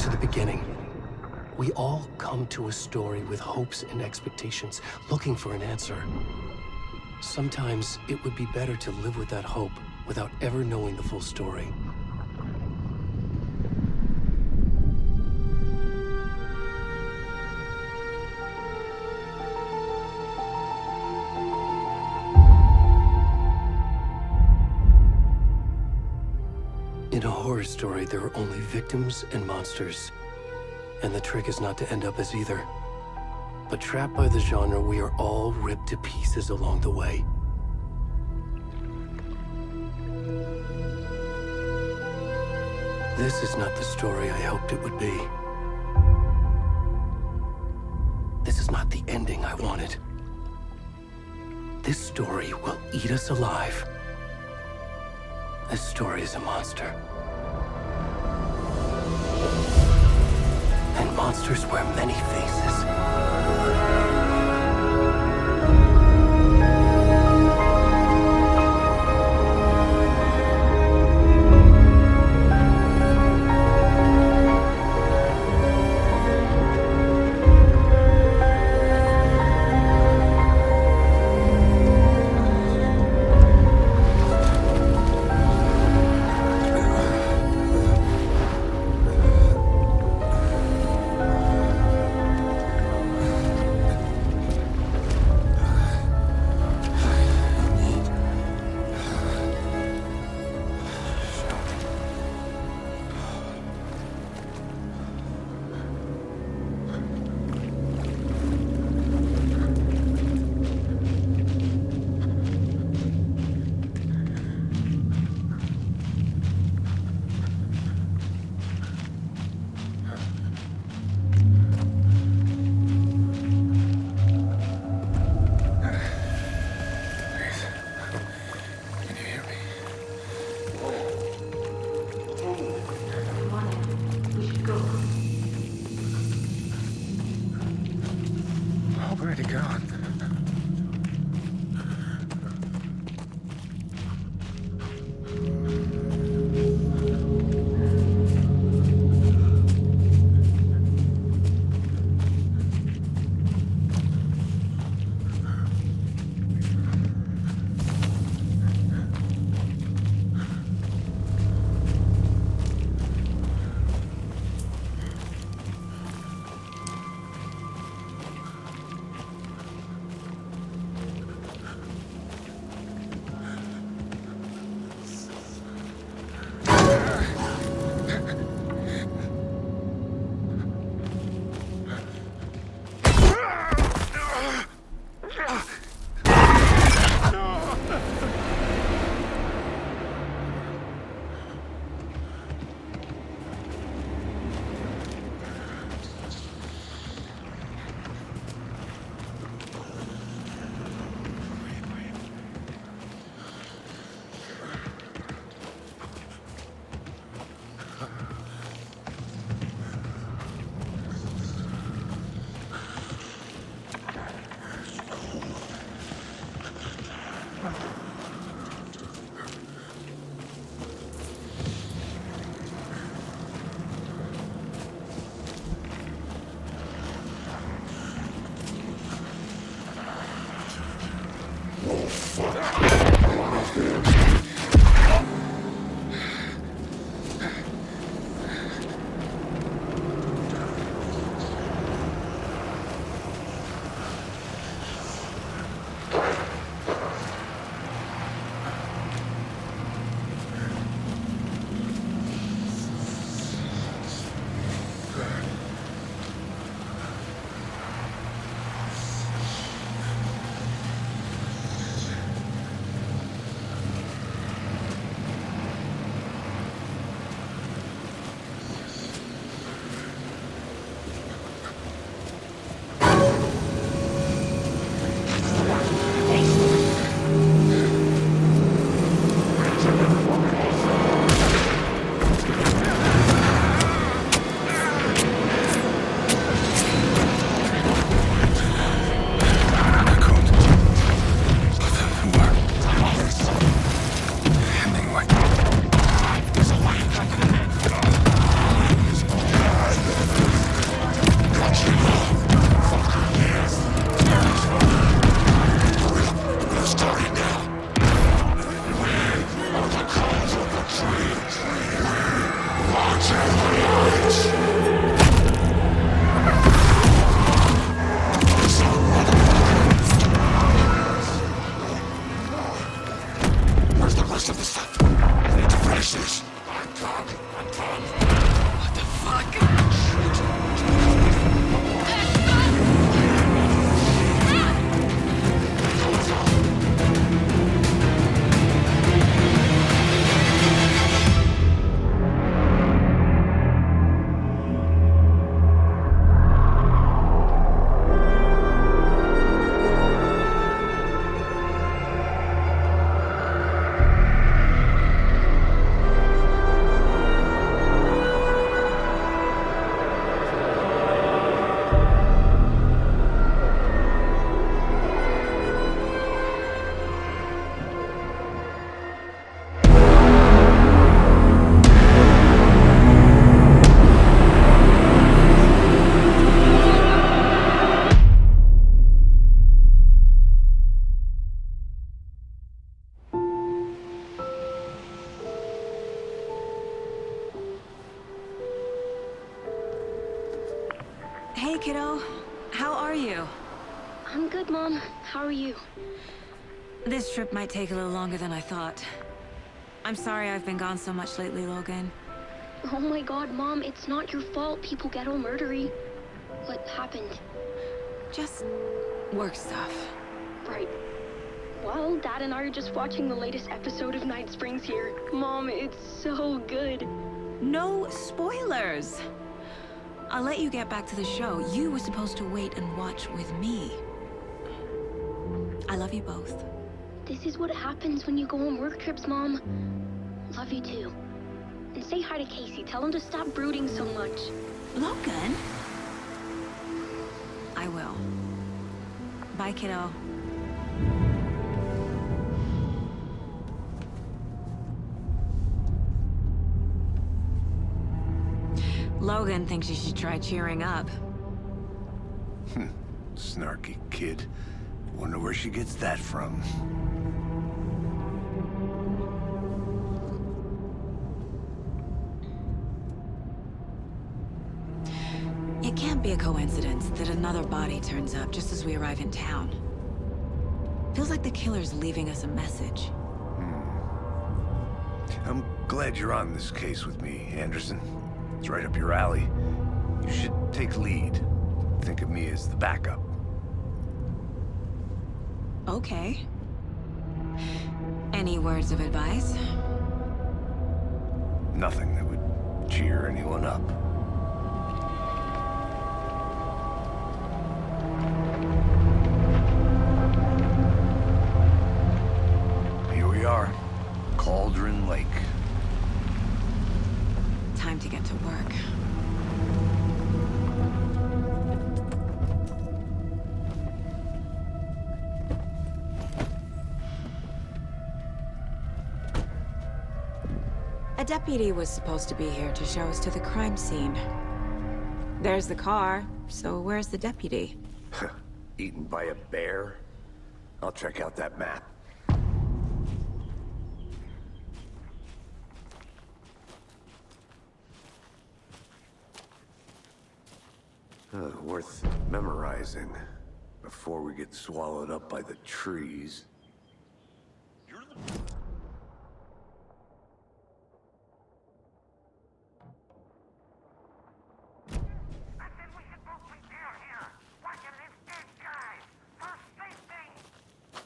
to the beginning. We all come to a story with hopes and expectations, looking for an answer. Sometimes it would be better to live with that hope without ever knowing the full story. In a horror story, there are only victims and monsters. And the trick is not to end up as either. But trapped by the genre, we are all ripped to pieces along the way. This is not the story I hoped it would be. This is not the ending I wanted. This story will eat us alive. This story is a monster. And monsters wear many faces. Already gone. Hey, kiddo. How are you? I'm good, Mom. How are you? This trip might take a little longer than I thought. I'm sorry I've been gone so much lately, Logan. Oh my god, Mom, it's not your fault people get all murdery. What happened? Just work stuff. Right. Well, Dad and I are just watching the latest episode of Night Springs here. Mom, it's so good. No spoilers! I'll let you get back to the show. You were supposed to wait and watch with me. I love you both. This is what happens when you go on work trips, Mom. Love you too. And say hi to Casey. Tell him to stop brooding so much. Logan? I will. Bye, kiddo. Logan thinks you should try cheering up. Snarky kid. Wonder where she gets that from. It can't be a coincidence that another body turns up just as we arrive in town. Feels like the killer's leaving us a message. I'm glad you're on this case with me, Anderson. It's right up your alley. You should take lead. Think of me as the backup. Okay. Any words of advice? Nothing that would cheer anyone up. Here we are. Cauldron Lake. Time to get to work. A deputy was supposed to be here to show us to the crime scene. There's the car, so where's the deputy? Eaten by a bear? I'll check out that map. Worth memorizing before we get swallowed up by the trees.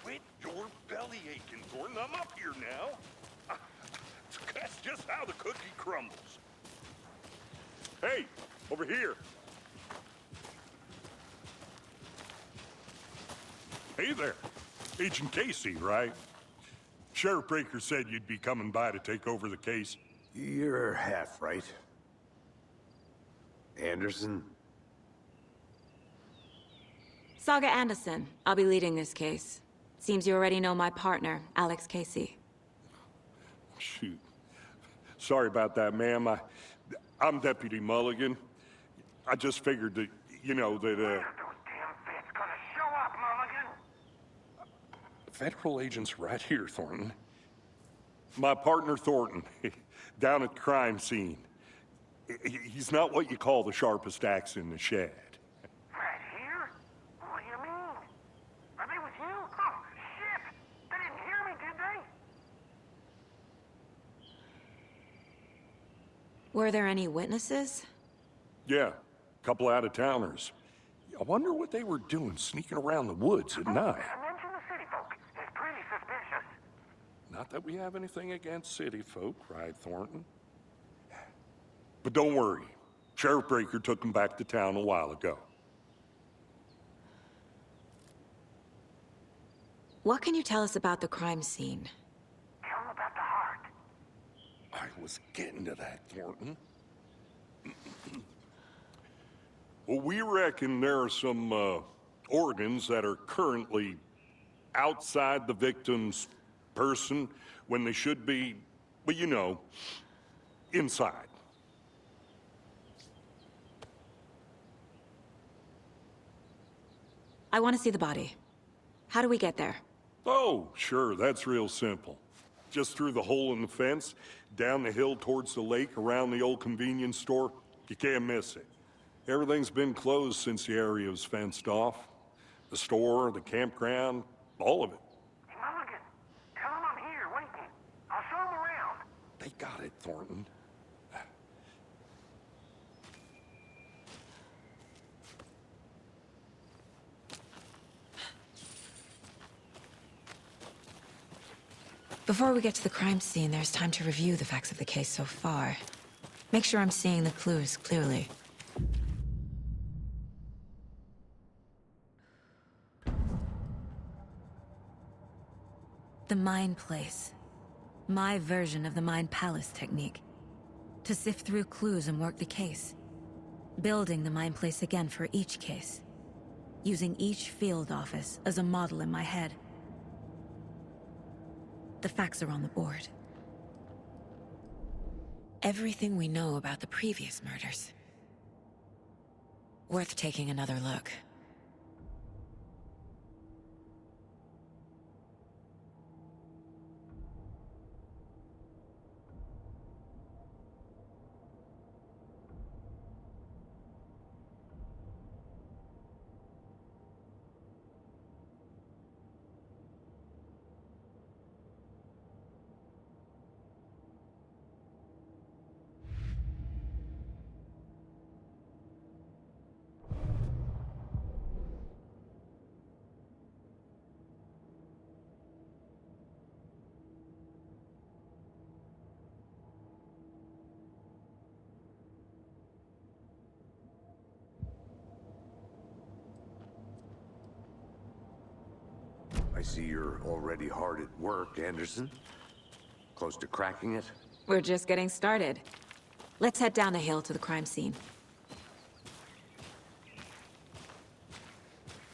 Quit your belly aching, Thornton. I'm up here now. That's just how the cookie crumbles. Hey, over here. Hey there. Agent Casey, right? Sheriff Breaker said you'd be coming by to take over the case. You're half right. Anderson? Saga Anderson. I'll be leading this case. Seems you already know my partner, Alex Casey. Shoot. Sorry about that, ma'am. I'm Deputy Mulligan. I just figured that, you know, that, Those damn feds gonna show up, Mulligan. Federal agent's right here, Thornton. My partner, Thornton, down at the crime scene. He's not what you call the sharpest axe in the shed. Right here? What do you mean? Are they with you? Oh, shit! They didn't hear me, did they? Were there any witnesses? Yeah, a couple out-of-towners. I wonder what they were doing sneaking around the woods at night. Mention the city folk. It's pretty suspicious. Not that we have anything against city folk, cried Thornton. But don't worry. Sheriff Breaker took them back to town a while ago. What can you tell us about the crime scene? Tell them about the heart. I was getting to that, Thornton. Well, we reckon there are some organs that are currently outside the victim's person when they should be, well, you know, inside. I want to see the body. How do we get there? Oh, sure, that's real simple. Just through the hole in the fence, down the hill towards the lake, around the old convenience store. You can't miss it. Everything's been closed since the area was fenced off. The store, the campground, all of it. Hey, Mulligan, tell him I'm here waiting. I'll show him around. They got it, Thornton. Before we get to the crime scene, there's time to review the facts of the case so far. Make sure I'm seeing the clues clearly. The Mind Place. My version of the Mind Palace technique. To sift through clues and work the case. Building the Mind Place again for each case. Using each field office as a model in my head. The facts are on the board. Everything we know about the previous murders. Worth taking another look. I see you're already hard at work, Anderson. Close to cracking it? We're just getting started. Let's head down the hill to the crime scene.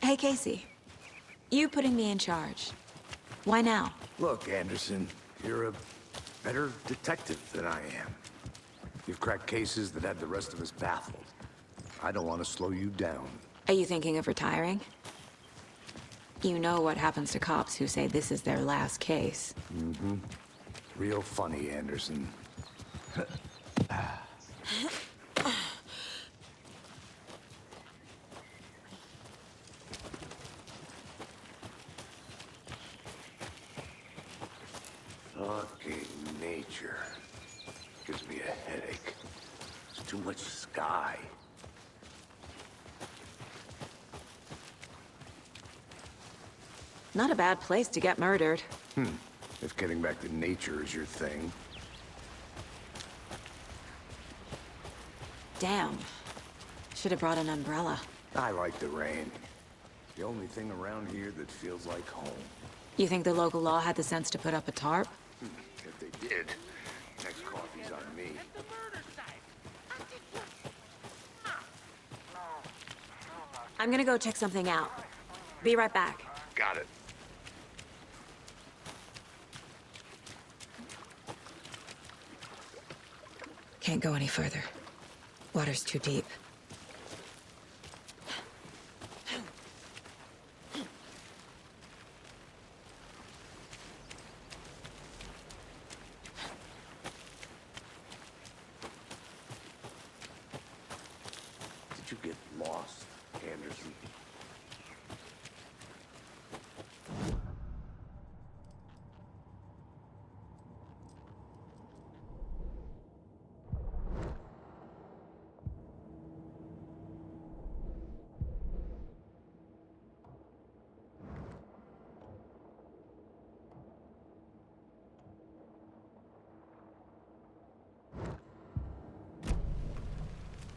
Hey, Casey. You putting me in charge. Why now? Look, Anderson, you're a better detective than I am. You've cracked cases that had the rest of us baffled. I don't want to slow you down. Are you thinking of retiring? You know what happens to cops who say this is their last case. Real funny, Anderson. Fucking nature. Gives me a headache. There's too much sky. Not a bad place to get murdered. If getting back to nature is your thing. Damn. Should have brought an umbrella. I like the rain. The only thing around here that feels like home. You think the local law had the sense to put up a tarp? If they did, next coffee's on me. I'm gonna go check something out. Be right back. Got it. Can't go any further. Water's too deep. Did you get lost, Anderson?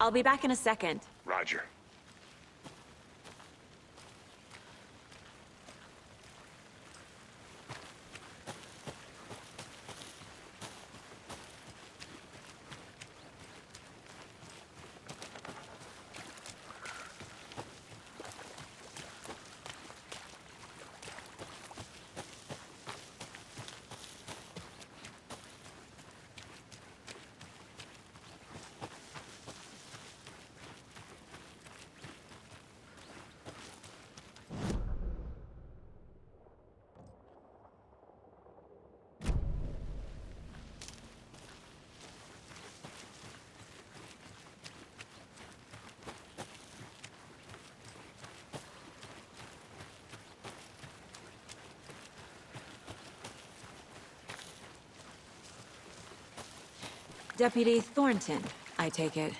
I'll be back in a second. Roger. Deputy Thornton, I take it.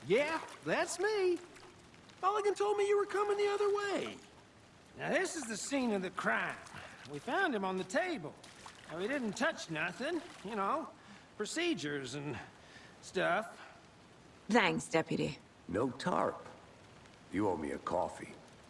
Yeah, that's me. Mulligan told me you were coming the other way. Now, this is the scene of the crime. We found him on the table. Now, we didn't touch nothing, you know, procedures and stuff. Thanks, Deputy. No tarp. You owe me a coffee.